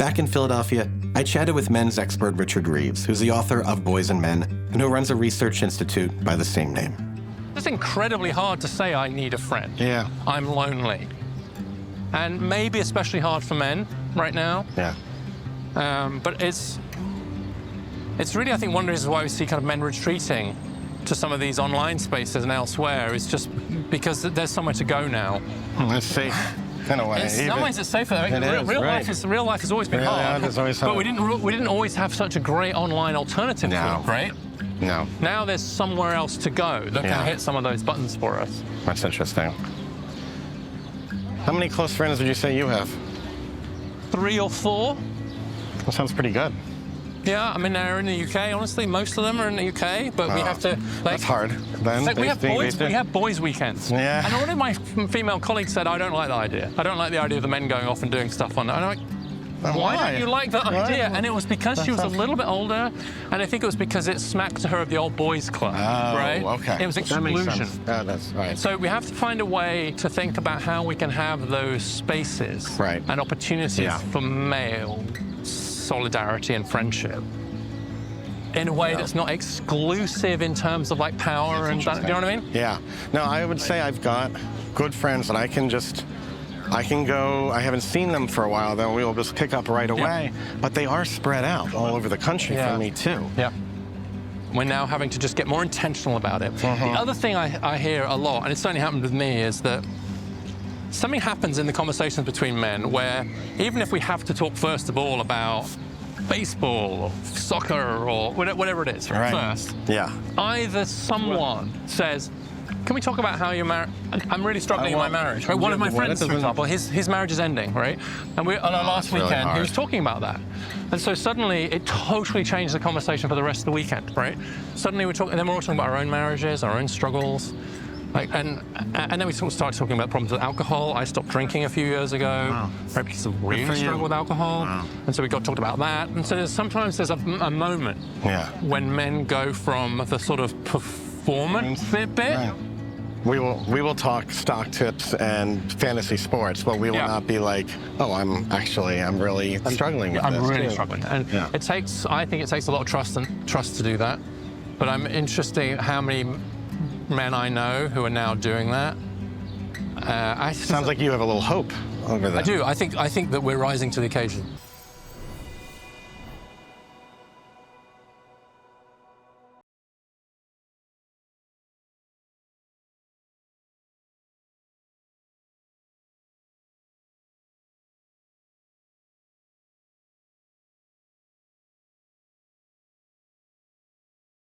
Back in Philadelphia, I chatted with men's expert Richard Reeves, who's the author of Boys and Men, and who runs a research institute by the same name. It's incredibly hard to say I need a friend. Yeah. I'm lonely. And maybe especially hard for men right now. Yeah. But it's really, I think, one of the reasons why we see kind of men retreating to some of these online spaces and elsewhere is just because there's somewhere to go now. It's safe, in a way. In some ways, it's safer. Real life has always been hard. But we didn't always have such a great online alternative to it, right? No. Now there's somewhere else to go that can hit some of those buttons for us. That's interesting. How many close friends would you say you have? 3 or 4. That sounds pretty good. Yeah, I mean, they're in the UK, honestly. Most of them are in the UK, but we have to... That's hard. Then we have boys' weekends. Yeah. And one of my female colleagues said, I don't like that idea. I don't like the idea of the men going off and doing stuff on that. And I'm like, why don't you like that idea? And it was because she was a little bit older, and I think it was because it smacked to her of the old boys' club, right? Okay. It was exclusion. That's right. So we have to find a way to think about how we can have those spaces and opportunities for male solidarity and friendship in a way that's not exclusive in terms of like power and that, do you know what I mean? Yeah. No, I would say I've got good friends that I can go, I haven't seen them for a while, then we'll just pick up right away. But they are spread out all over the country for me too. Yeah. We're now having to just get more intentional about it. The other thing I hear a lot, and it's certainly happened with me, is that something happens in the conversations between men where even if we have to talk first of all about baseball or soccer or whatever it is first, either someone says, can we talk about how you're married? I'm really struggling in my marriage. Right? One of my friends, for example, his marriage is ending, right? And on our last weekend, he was talking about that. And so suddenly, it totally changed the conversation for the rest of the weekend, right? Suddenly, we're all talking about our own marriages, our own struggles. And then we started talking about problems with alcohol. I stopped drinking a few years ago, right, because I really struggle with alcohol. And so we talked about that. And so sometimes there's a moment when men go from the sort of performance bit. We will talk stock tips and fantasy sports, but we will not be like, oh, I'm really struggling with this. I'm really struggling. And I think it takes a lot of trust to do that. But I'm interested in how many men I know who are now doing that. Sounds like you have a little hope over that. I do. I think that we're rising to the occasion.